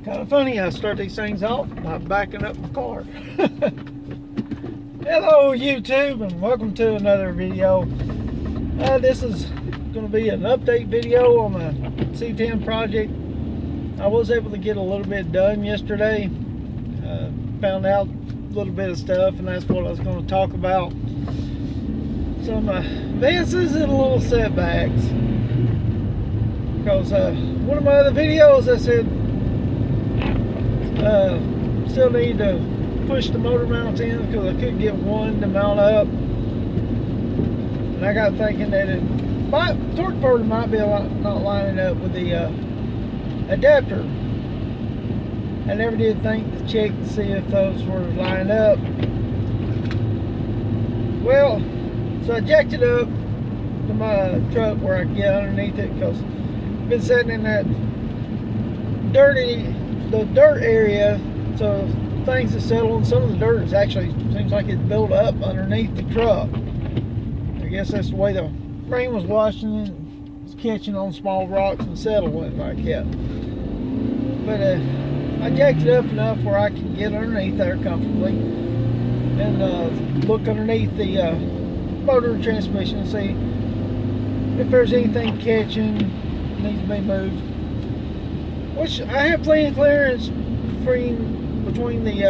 Kind of funny, I start these things off by backing up my car. Hello YouTube, and welcome to another video. This is going to be an update video on the C10 project. I was able to get a little bit done yesterday. Found out a little bit of stuff, and that's what I was going to talk about. Some advances and little setbacks. Because one of my other videos I said still need to push the motor mounts in because I couldn't get one to mount up, and I got thinking that torque converter might be not lining up with the adapter. I never did think to check to see if those were lined up. Well, so I jacked it up to my truck where I can get underneath it, because I've been sitting in that the dirt area, so things are settling. Some of the dirt is actually seems like it's built up underneath the truck. I guess that's the way the rain was washing it. It's catching on small rocks and settling like that. But I jacked it up enough where I can get underneath there comfortably and look underneath the motor and transmission and see if there's anything catching needs to be moved. Which I have plenty of clearance between the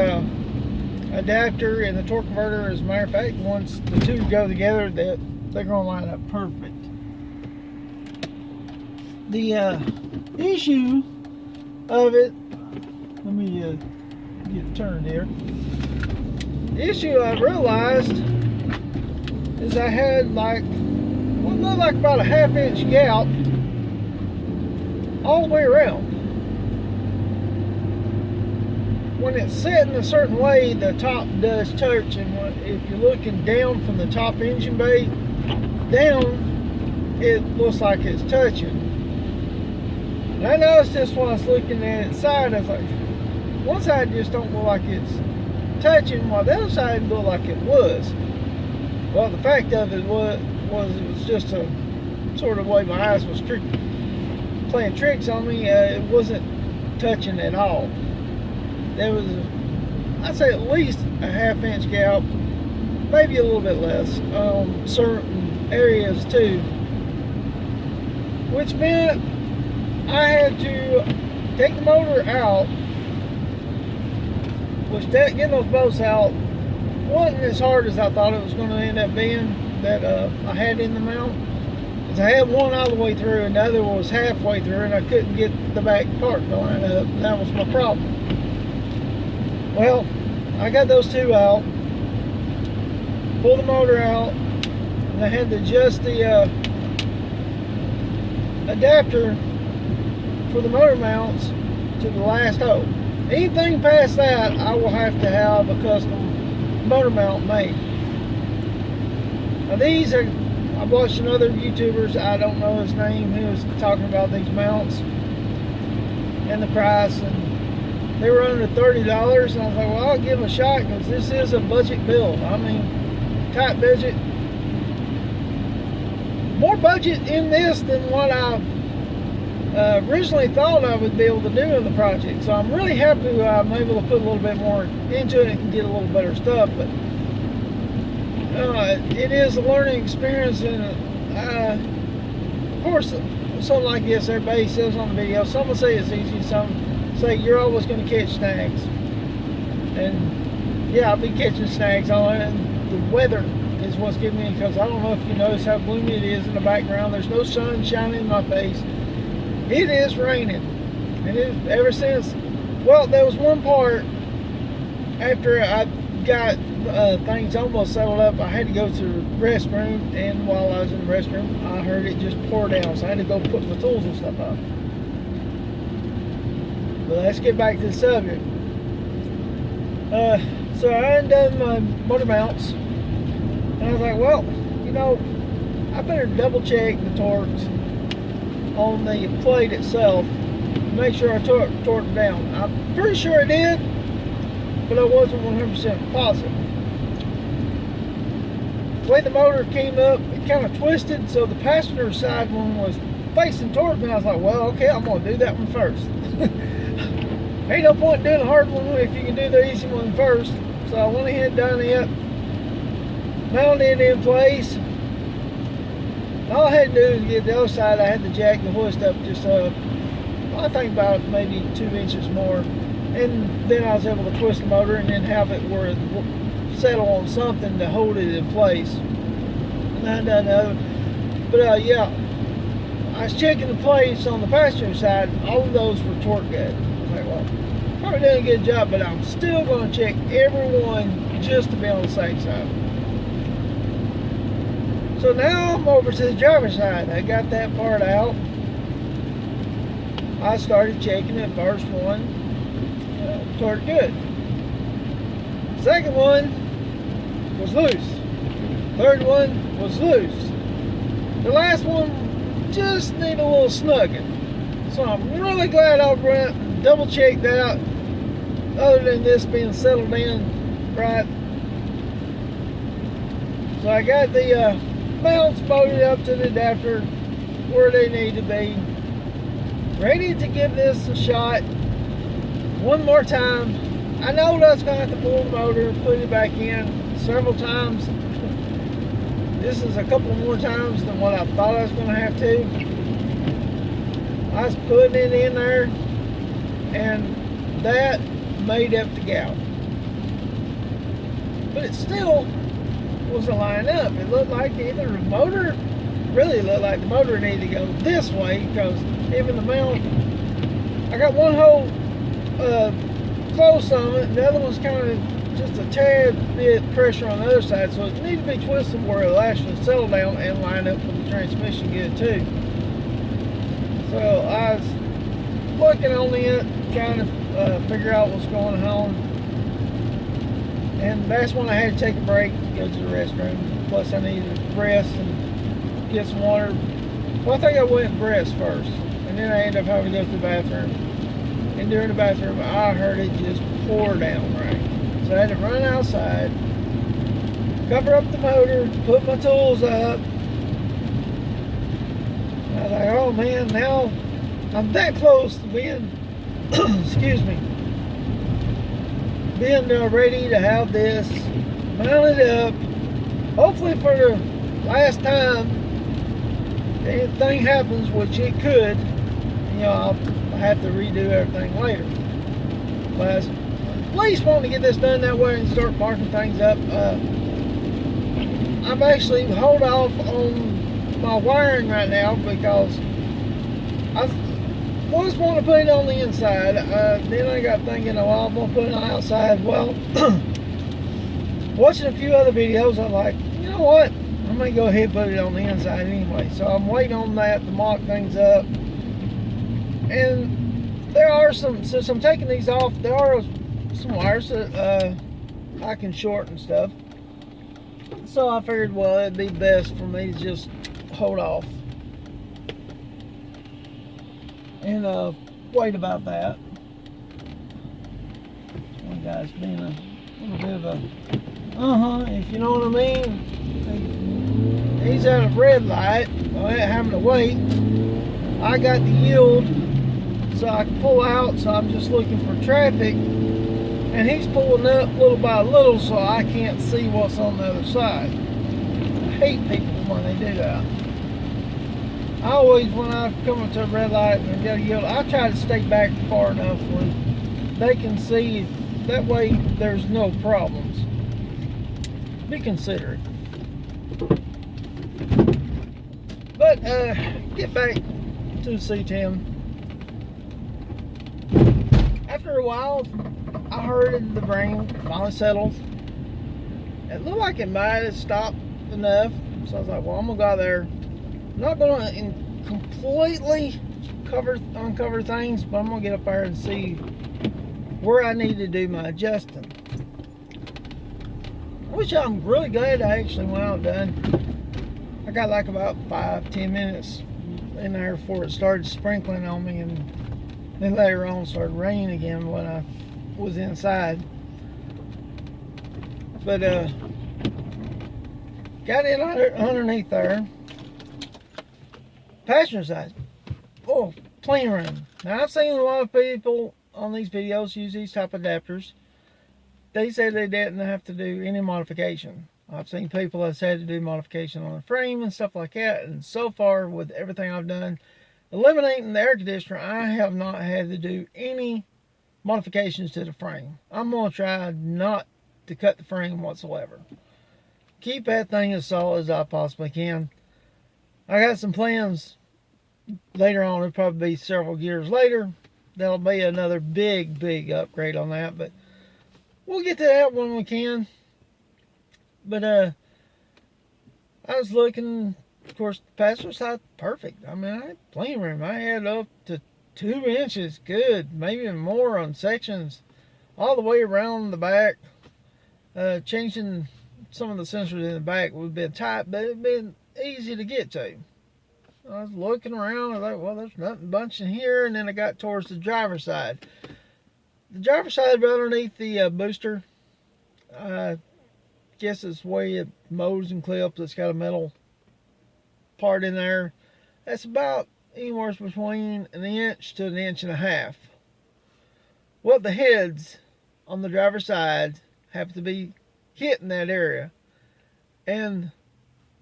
adapter and the torque converter. As a matter of fact, once the two go together, they're going to line up perfect. The issue of it, let me get it turned here. The issue I realized is I had what looked like about a half-inch gap all the way around. When it's set in a certain way, the top does touch, and if you're looking down from the top engine bay down, it looks like it's touching. And I noticed this when I was looking at its side. I was like, one side just don't look like it's touching, while the other side looked like it was. Well, the fact of it was it was just a sort of way my eyes was playing tricks on me. It wasn't touching at all. There was, I'd say, at least a half-inch gap, maybe a little bit less, on certain areas too, which meant I had to take the motor out, which getting those bolts out wasn't as hard as I thought it was going to end up being, that I had in the mount. Because I had one all the way through and the other was halfway through, and I couldn't get the back part to line up, and that was my problem. Well, I got those two out, pulled the motor out, and I had to adjust the adapter for the motor mounts to the last hole. Anything past that, I will have to have a custom motor mount made. Now these are, I've watched another YouTubers, I don't know his name, who was talking about these mounts and the price, and they were under $30, and I was like, well, I'll give them a shot, because this is a budget build. I mean, tight budget. More budget in this than what I originally thought I would be able to do in the project. So I'm really happy I'm able to put a little bit more into it and get a little better stuff. But it is a learning experience, and of course, something like this, everybody says on the video, some will say it's easy, some say you're always going to catch snags. And yeah, I'll be catching snags on it, and the weather is what's getting me, because I don't know if you notice how gloomy it is in the background. There's no sun shining in my face. It is raining, and it ever since. Well, there was one part after I got things almost settled up, I had to go to the restroom, and while I was in the restroom, I heard it just pour down, so I had to go put my tools and stuff up. But let's get back to the subject. So I undone my motor mounts, and I was like, well, you know, I better double check the torques on the plate itself to make sure I torqued down. I'm pretty sure I did, but I wasn't 100% positive. The way the motor came up, it kind of twisted, so the passenger side one was facing towards me. I was like, well, okay, I'm going to do that one first. Ain't no point doing the hard one if you can do the easy one first. So I went ahead and done it, mounted it in place. All I had to do is get the other side. I had to jack the hoist up just I think about maybe 2 inches more, and then I was able to twist the motor and then have it where it settle on something to hold it in place. And I done the other. But yeah, I was checking the plates on the passenger side. All of those were torque good. I was like, well, probably doing a good job, but I'm still going to check every one just to be on the safe side. So now I'm over to the driver's side. I got that part out. I started checking it. First one, torque good. Second one was loose. Third one was loose. The last one just needed a little snugging. So I'm really glad I went and double checked out, other than this being settled in right. So I got the mounts bolted up to the adapter where they need to be. Ready to give this a shot one more time. I know that's going to have to pull the motor and put it back in several times. This is a couple more times than what I thought I was going to have to. I was putting it in there, and that made up the gap. But it still wasn't lining up. It looked like either the motor, really looked like the motor needed to go this way, because even the mount, I got one hole close on it, and the other one's kind of just a tad bit pressure on the other side, so it needs to be twisted where it'll actually settle down and line up with the transmission good too. So I was looking on it, trying to figure out what's going on, and that's when I had to take a break to go to the restroom. Plus I needed to rest and get some water. Well, I think I went and rest first, and then I ended up having to go to the bathroom. And during the bathroom, I heard it just pour down rain. So I had to run outside, cover up the motor, put my tools up. I was like, oh man, now I'm that close to being, excuse me, being ready to have this mounted up. Hopefully for the last time, if anything happens, which it could, I'll have to redo everything later. But I was at least wanting to get this done that way and start marking things up. I'm actually hold off on my wiring right now because I was wanting to put it on the inside. Then I got thinking, oh, I'm going to put it on the outside. Well, watching a few other videos, I'm like, you know what? I'm going to go ahead and put it on the inside anyway. So I'm waiting on that to mark things up. And there are since I'm taking these off, there are some wires that I can short and stuff. So I figured, well, it'd be best for me to just hold off and wait about that. One guy's being a little bit of a if you know what I mean. He's at a red light, having to wait. I got the yield so I can pull out, so I'm just looking for traffic, and he's pulling up little by little so I can't see what's on the other side. I hate people when they do that. I always, when I come up to a red light and I got a yield, I try to stay back far enough where they can see. That way there's no problems. Be considerate. But get back to the C10. After a while, I heard the rain finally settled. It looked like it might have stopped enough, so I was like, well, I'm gonna go out there. I'm not gonna completely uncover things, but I'm gonna get up there and see where I need to do my adjusting. Which I'm really glad I actually went out and done. I got like about 5-10 minutes in there before it started sprinkling on me, and then later on started raining again when I was inside. But got in underneath there. Passenger side, oh, clean room. Now I've seen a lot of people on these videos use these type of adapters, they said they didn't have to do any modification. I've seen people that's had to do modification on the frame and stuff like that, and so far with everything I've done eliminating the air conditioner, I have not had to do any modifications to the frame. I'm going to try not to cut the frame whatsoever. Keep that thing as solid as I possibly can. I got some plans later on. It'll probably be several years later. That'll be another big upgrade on that, but we'll get to that when we can. But I was looking, of course, the passenger side, perfect. I mean, I had plenty of room. I had up to 2 inches, good, maybe even more on sections, all the way around the back. Changing some of the sensors in the back would have been tight, but it'd been easy to get to. I was looking around, I was like, well, there's nothing bunching here, and then I got towards the driver's side. The driver's side right underneath the booster, I guess it's the way it mows and clips. It's got a metal part in there. That's about anywhere between 1 inch to 1.5 inches. Well, the heads on the driver's side have to be hitting that area, and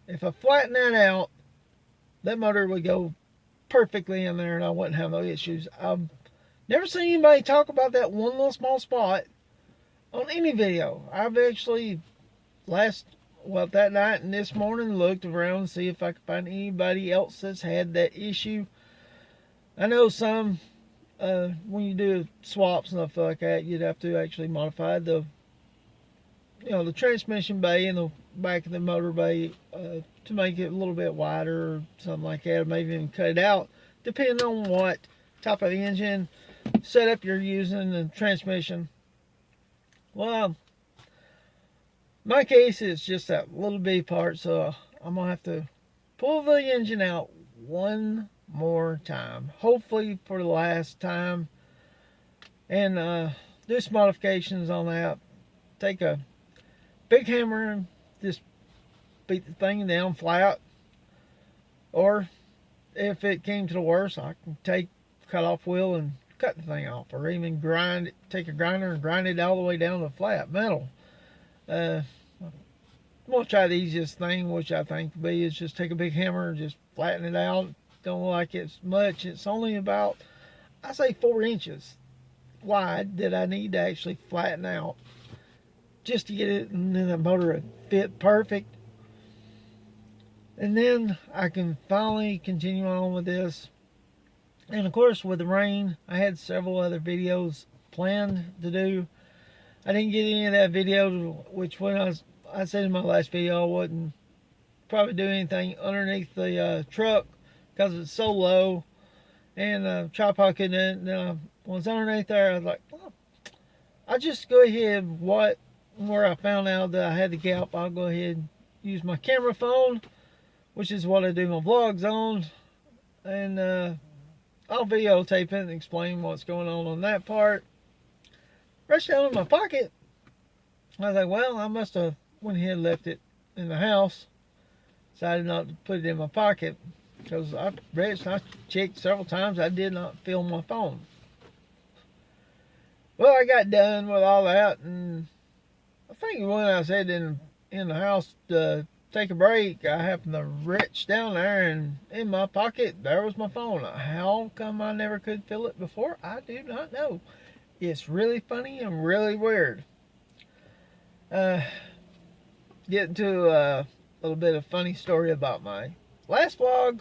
if I flatten that out, that motor would go perfectly in there and I wouldn't have no issues. I've never seen anybody talk about that one little small spot on any video. I've actually that night and this morning looked around to see if I could find anybody else that's had that issue. I know some, when you do swaps and stuff like that, you'd have to actually modify the transmission bay and the back of the motor bay to make it a little bit wider or something like that, or maybe even cut it out, depending on what type of engine setup you're using and transmission. Well, my case is just that little bitty part, so I'm gonna have to pull the engine out one more time, hopefully for the last time, and do some modifications on that. Take a big hammer and just beat the thing down flat, or if it came to the worst, I can take cut off wheel and cut the thing off, or even take a grinder and grind it all the way down to flat metal. I'm gonna try the easiest thing, which I think would be, is just take a big hammer and just flatten it out. Don't like it's much. It's only about, I say, 4 inches wide that I need to actually flatten out just to get it in the motor to fit perfect. And then I can finally continue on with this. And of course, with the rain, I had several other videos planned to do. I didn't get any of that video, which when I said in my last video, I wouldn't probably do anything underneath the truck because it's so low, and the tripod couldn't. When it's underneath there, I was like, well, I'll just go ahead where I found out that I had the gap. I'll go ahead and use my camera phone, which is what I do my vlogs on, and I'll videotape it and explain what's going on that part. Rushed down in my pocket. I was like, well, I must have went ahead and left it in the house. Decided not to put it in my pocket because I checked several times. I did not film my phone. Well, I got done with all that, and I think when I said in the house to take a break, I happened to reach down there, and in my pocket there was my phone. How come I never could feel it before? I do not know. It's really funny and really weird. Getting to a little bit of funny story about my last vlog,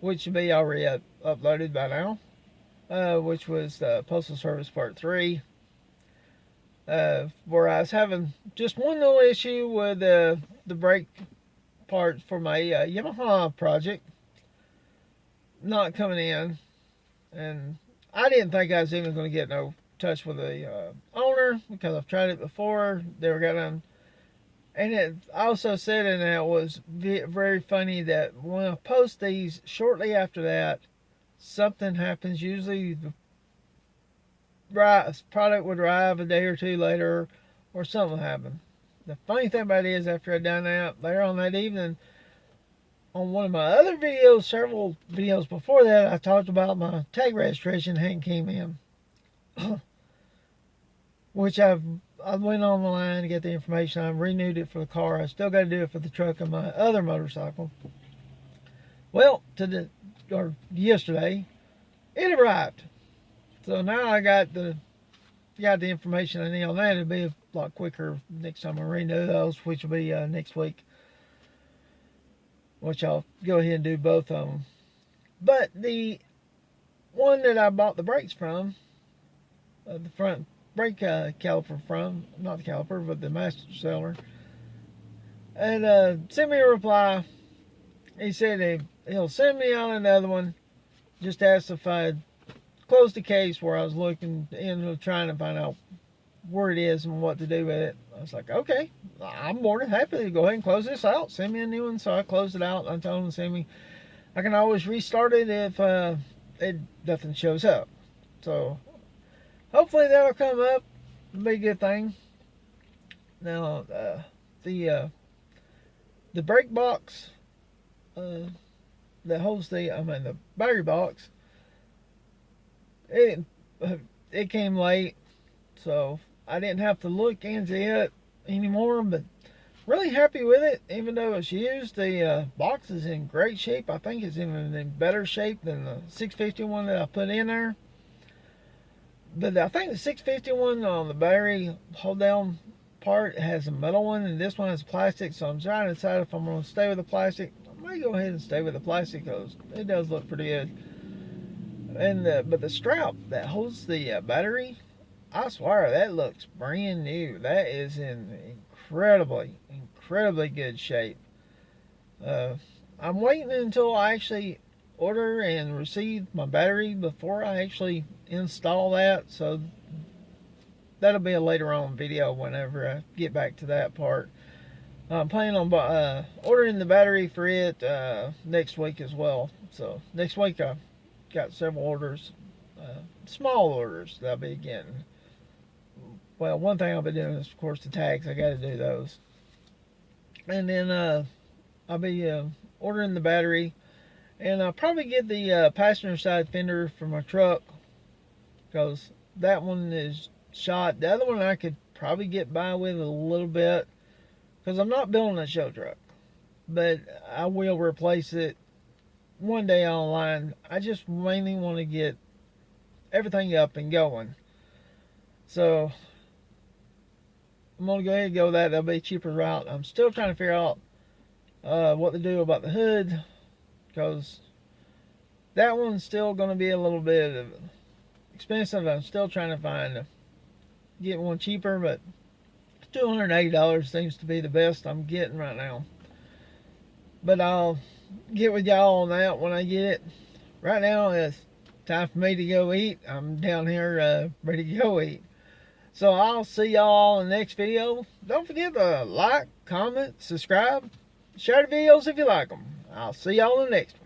which should be already uploaded by now, which was Postal Service Part 3, where I was having just one little issue with the brake parts for my Yamaha project not coming in, and I didn't think I was even going to get no touch with the owner because I've tried it before. They were getting, and it also said in that was very funny that when I post these shortly after that, something happens. Usually the product would arrive a day or two later, or something happened. The funny thing about it is, after I'd done that, later on that evening, on one of my other videos, several videos before that, I talked about my tag registration hadn't came in. which I went online to get the information. I renewed it for the car. I still got to do it for the truck and my other motorcycle. Well, yesterday, it arrived. So now I got the information I need on that. It'll be a lot quicker next time I renew those, which will be next week. Which I'll go ahead and do both of them. But the one that I bought the brakes from, the front brake caliper from, not the caliper, but the master cylinder, and sent me a reply. He said he'll send me out another one. Just asked if I'd close the case where I was looking into trying to find out where it is and what to do with it. I was like, okay, I'm more than happy to go ahead and close this out. Send me a new one. So I closed it out. I told him to send me. I can always restart it if nothing shows up. So hopefully that'll come up. It'll be a good thing. Now the brake box that holds the battery box, it came late, so I didn't have to look into it anymore, but really happy with it. Even though it's used, the box is in great shape. I think it's even in better shape than the 651 that I put in there. But I think the 651 on the battery hold down part has a metal one, and this one has plastic, so I'm trying to decide if I'm going to stay with the plastic. I might go ahead and stay with the plastic because it does look pretty good. And but the strap that holds the battery, I swear that looks brand new. That is in incredibly good shape. I'm waiting until I actually order and receive my battery before I actually install that, so that'll be a later on video whenever I get back to that part. I'm planning on ordering the battery for it next week as well. So next week I've got several orders, small orders that I'll be getting. Well, one thing I'll be doing is, of course, the tags. I got to do those. And then I'll be ordering the battery. And I'll probably get the passenger side fender for my truck, because that one is shot. The other one I could probably get by with a little bit, because I'm not building a show truck. But I will replace it one day online. I just mainly want to get everything up and going. So I'm going to go ahead and go that. That'll be a cheaper route. I'm still trying to figure out what to do about the hood, because that one's still going to be a little bit expensive. I'm still trying to get one cheaper, but $280 seems to be the best I'm getting right now. But I'll get with y'all on that when I get it. Right now it's time for me to go eat. I'm down here ready to go eat. So I'll see y'all in the next video. Don't forget to like, comment, subscribe, share the videos if you like them. I'll see y'all in the next one.